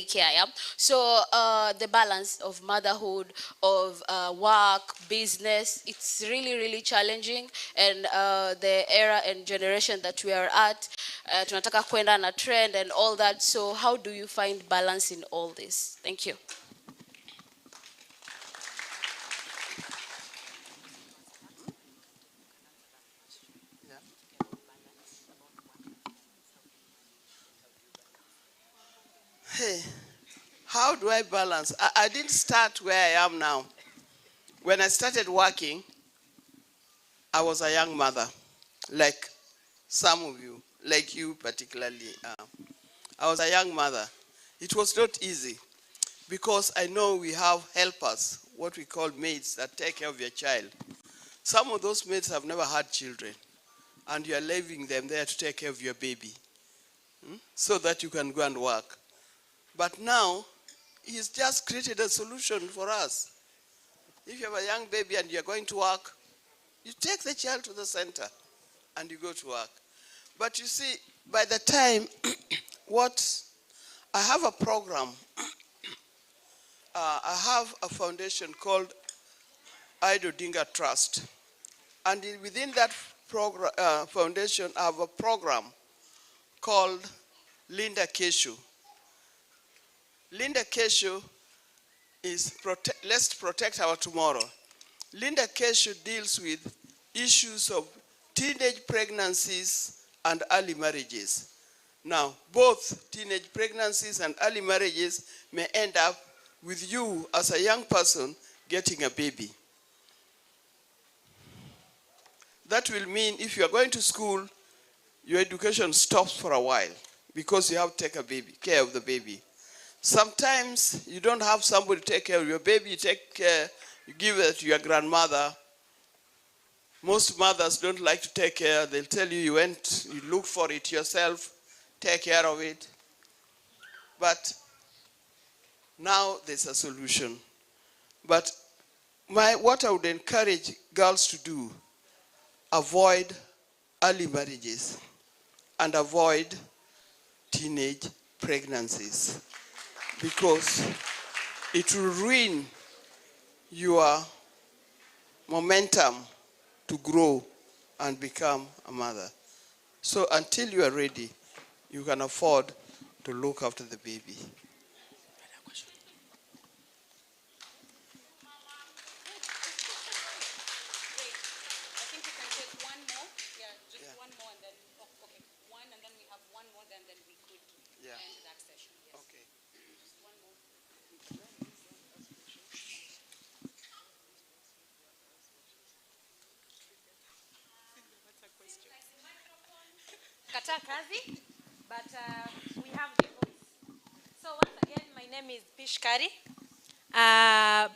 care. Yeah? So the balance of motherhood, of work, business, it's really, really challenging. And the era and generation that we are at, tunataka kwenda na trend and all that. So how do you find balance in all this? Thank you. Hey, how do I balance? I didn't start where I am now. When I started working, I was a young mother, like some of you, like you particularly. I was a young mother. It was not easy because I know we have helpers, what we call maids, that take care of your child. Some of those maids have never had children, and you are leaving them there to take care of your baby, so that you can go and work. But now, he's just created a solution for us. If you have a young baby and you're going to work, you take the child to the center and you go to work. But you see, by the time, I have a program, I have a foundation called Ida Odinga Trust. And within that foundation, I have a program called Linda Keshu. Linda Keshu is Let's Protect Our Tomorrow. Linda Keshu deals with issues of teenage pregnancies and early marriages. Now, both teenage pregnancies and early marriages may end up with you as a young person getting a baby. That will mean if you are going to school, your education stops for a while because you have to take care of the baby. Sometimes you don't have somebody to take care of your baby, you give it to your grandmother. Most mothers don't like to take care. They'll tell you you look for it yourself, take care of it. But now there's a solution. But what I would encourage girls to do, avoid early marriages and avoid teenage pregnancies, because it will ruin your momentum to grow and become a mother. So until you are ready, you can afford to look after the baby. But we have the voice. So once again, my name is Pishkari.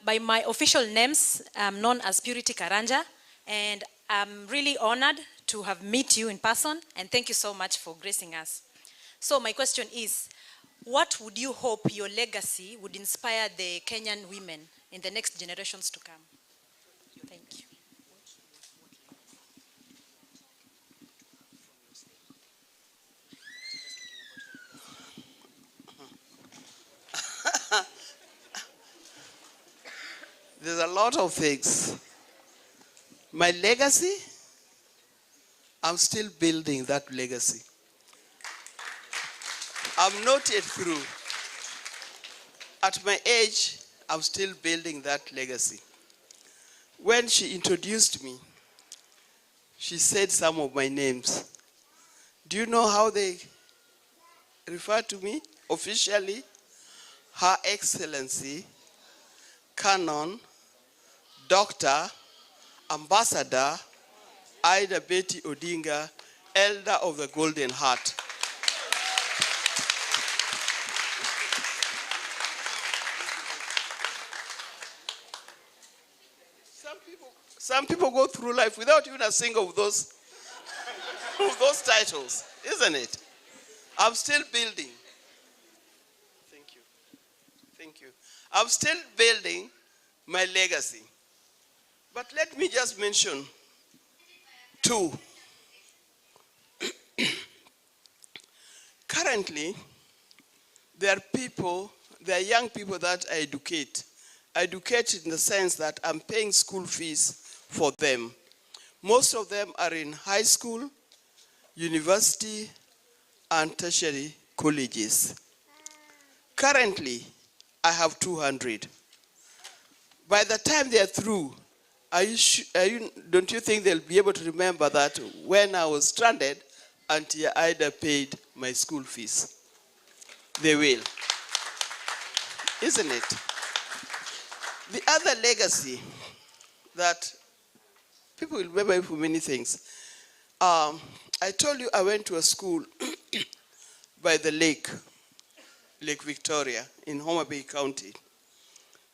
By my official names, I'm known as Purity Karanja, and I'm really honored to have met you in person, and thank you so much for gracing us. So my question is, what would you hope your legacy would inspire the Kenyan women in the next generations to come? Thank you. There's a lot of things. My legacy, I'm still building that legacy. I'm not yet through. At my age, I'm still building that legacy. When she introduced me, she said some of my names. Do you know how they refer to me officially? Her Excellency, Canon, Doctor, Ambassador, Ida Betty Odinga, Elder of the Golden Heart. Some people go through life without even a single of those titles, isn't it? I'm still building. Thank you. Thank you. I'm still building my legacy. But let me just mention two. Currently, there are young people that I educate. I educate in the sense that I'm paying school fees for them. Most of them are in high school, university, and tertiary colleges. Currently, I have 200. By the time they're through, don't you think they'll be able to remember that when I was stranded, Auntie Ida paid my school fees? They will, isn't it? The other legacy that people will remember for many things. I told you I went to a school by the Lake Victoria in Homa Bay County.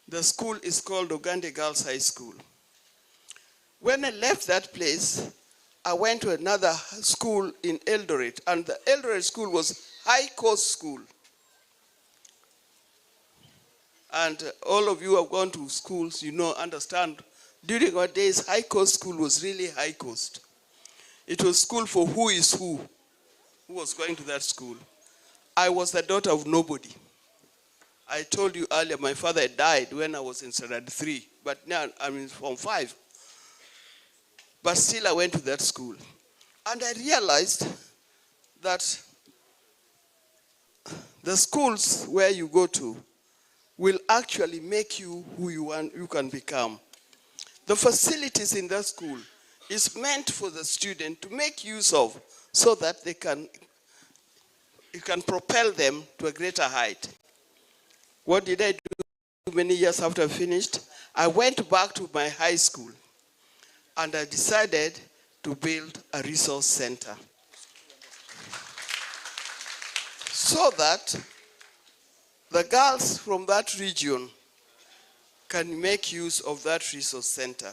The school is called Ogande Girls High School. When I left that place, I went to another school in Eldoret, and the Eldoret school was high cost school. And all of you who have gone to schools, understand, during our days, high cost school was really high cost. It was school for who is who was going to that school. I was the daughter of nobody. I told you earlier, my father died when I was in standard 3, but now I'm in Form 5. But still I went to that school. And I realized that the schools where you go to will actually make you who you can become. The facilities in that school is meant for the student to make use of so that it can propel them to a greater height. What did I do many years after I finished? I went back to my high school and I decided to build a resource center so that the girls from that region can make use of that resource center.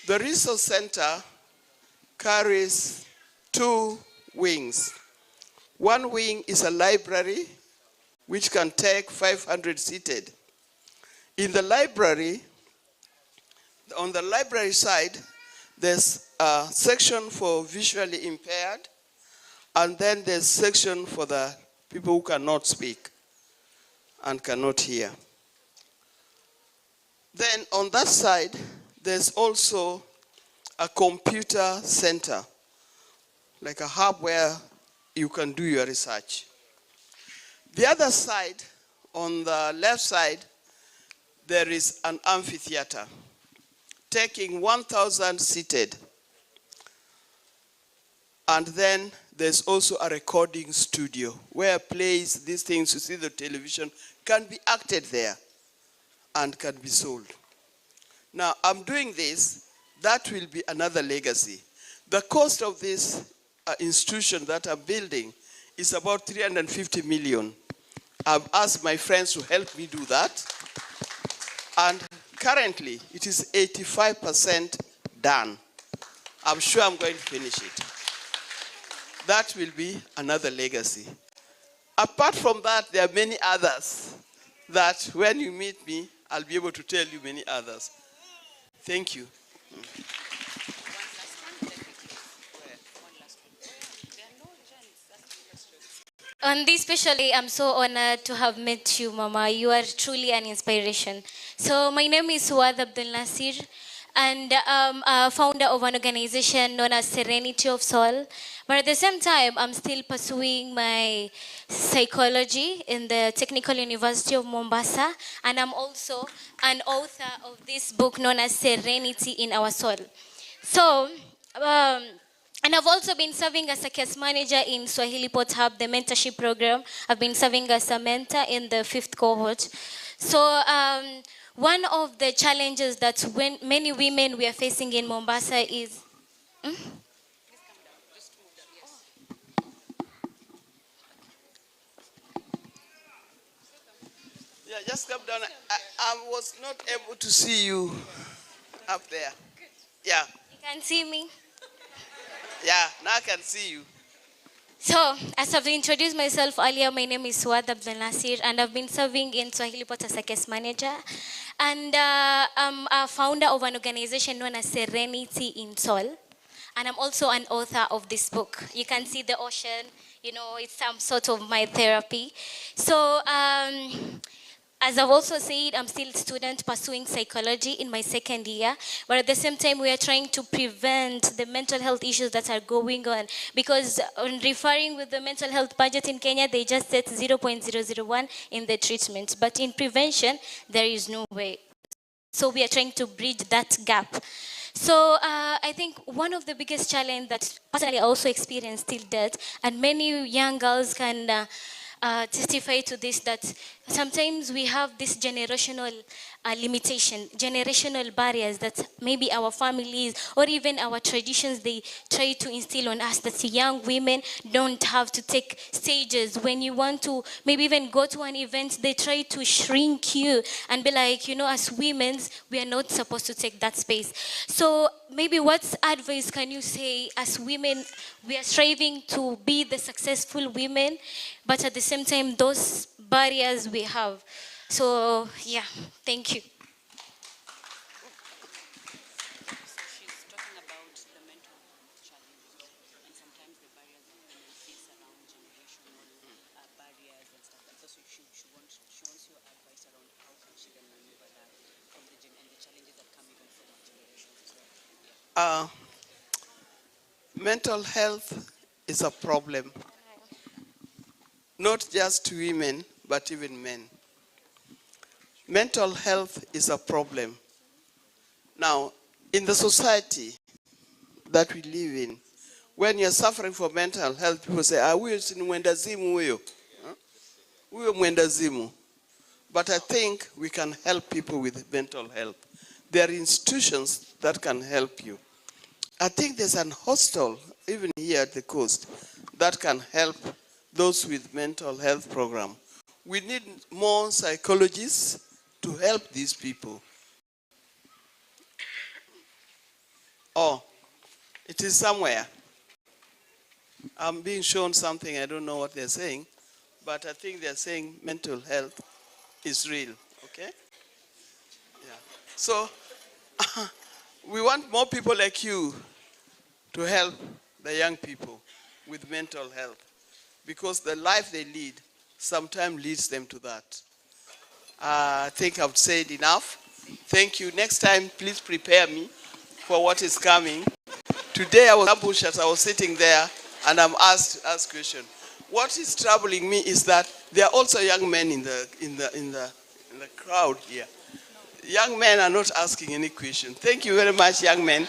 The resource center carries 2 wings. One wing is a library which can take 500 seated. In the library, on the library side, there's a section for visually impaired, and then there's a section for the people who cannot speak and cannot hear. Then on that side, there's also a computer center, like a hub where you can do your research. The other side, on the left side, there is an amphitheater taking 1,000 seated. And then there's also a recording studio where plays, these things you see the television, can be acted there and can be sold. Now, I'm doing this, that will be another legacy. The cost of this institution that I'm building is about 350 million. I've asked my friends to help me do that. And currently, it is 85% done. I'm sure I'm going to finish it. That will be another legacy. Apart from that, there are many others that when you meet me, I'll be able to tell you many others. Thank you. On this special day, I'm so honored to have met you, Mama. You are truly an inspiration. So my name is Suad Abdul Nasir, and I'm a founder of an organization known as Serenity of Soul. But at the same time, I'm still pursuing my psychology in the Technical University of Mombasa, and I'm also an author of this book known as Serenity in Our Soul. So, and I've also been serving as a case manager in Swahili Port Hub, the mentorship program. I've been serving as a mentor in the 5th cohort. So one of the challenges that many women we are facing in Mombasa is... Yeah, just come down. I was not able to see you up there. Yeah. You can see me? Yeah, now I can see you. So, as I've introduced myself earlier, my name is Suad Abdul Nasir, and I've been serving in Swahili Port as a case manager. And I'm a founder of an organization known as Serenity in Soul. And I'm also an author of this book. You can see the ocean, You know, it's some sort of my therapy. So, as I've also said, I'm still a student pursuing psychology in my second year, but at the same time, we are trying to prevent the mental health issues that are going on. Because on referring with the mental health budget in Kenya, they just set 0.001 in the treatment, but in prevention, there is no way. So we are trying to bridge that gap. So I think one of the biggest challenge that personally I also experienced till death, and many young girls can testify to this, that sometimes we have this generational limitation, generational barriers that maybe our families or even our traditions, they try to instill on us that young women don't have to take stages. When you want to maybe even go to an event, they try to shrink you and be like, you know, as women, we are not supposed to take that space. So maybe what advice can you say as women, we are striving to be the successful women, but at the same time, those barriers we have. So yeah, thank you. She's talking about the mental challenges and sometimes the barriers that women face around generational barriers and stuff. And so she wants your advice around how can she then maneuver that from and the challenges that come even from our generations as well. Mental health is a problem, not just to women, but even men. Mental health is a problem. Now, in the society that we live in, when you're suffering from mental health, people say, huyo si mwendazimu huyo. Huyo mwendazimu. But I think we can help people with mental health. There are institutions that can help you. I think there's an hostel, even here at the coast, that can help those with mental health program. We need more psychologists to help these people. Oh, it is somewhere. I'm being shown something, I don't know what they're saying, but I think they're saying mental health is real, okay? Yeah. So, we want more people like you to help the young people with mental health, because the life they lead sometimes leads them to that. I think I've said enough. Thank you. Next time, please prepare me for what is coming. Today I was ambushed as I was sitting there, and I'm asked question. What is troubling me is that there are also young men in the crowd here. Young men are not asking any question. Thank you very much, young men.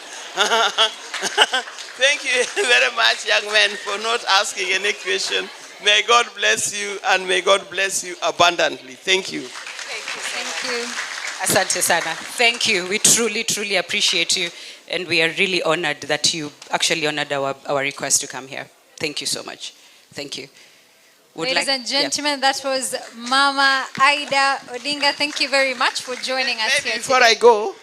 Thank you very much, young men, for not asking any question. May God bless you, and may God bless you abundantly. Thank you. Thank you. Asante sana. Thank you. We truly, truly appreciate you. And we are really honored that you actually honored our request to come here. Thank you so much. Thank you. Ladies and gentlemen, that was Mama Ida Odinga. Thank you very much for joining us here Before today. I go,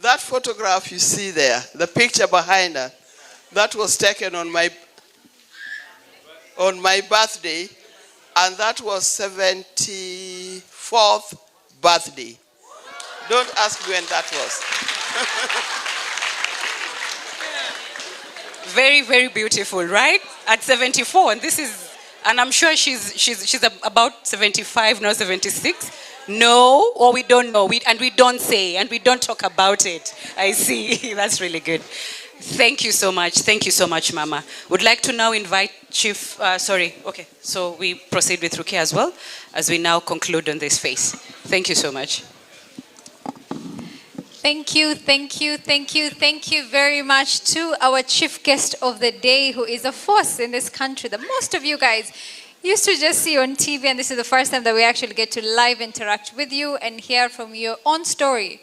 that photograph you see there, the picture behind her, that was taken on my birthday, and that was 74th birthday. Don't ask me when that was. Very, very beautiful, right? At 74, and I'm sure she's about 75, now 76. No, or we don't know, and we don't say, and we don't talk about it. I see. That's really good. Thank you so much. Thank you so much, Mama. Would like to now invite Chief, okay, so we proceed with Rukia as well, as we now conclude on this phase. Thank you so much. Thank you, thank you, thank you, thank you very much to our chief guest of the day, who is a force in this country that most of you guys used to just see on TV, and this is the first time that we actually get to live interact with you and hear from your own story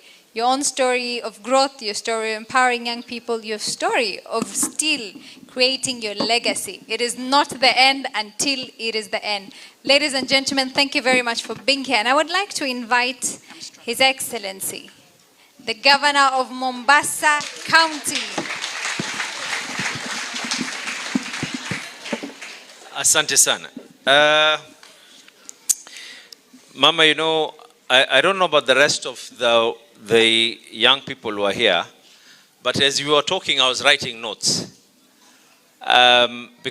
of growth, your story of empowering young people, your story of still creating your legacy. It is not the end until it is the end. Ladies and gentlemen, thank you very much for being here. And I would like to invite His Excellency, the Governor of Mombasa County. Asante sana. Mama, you know, I don't know about the rest of the young people who are here, but as you were talking, I was writing notes.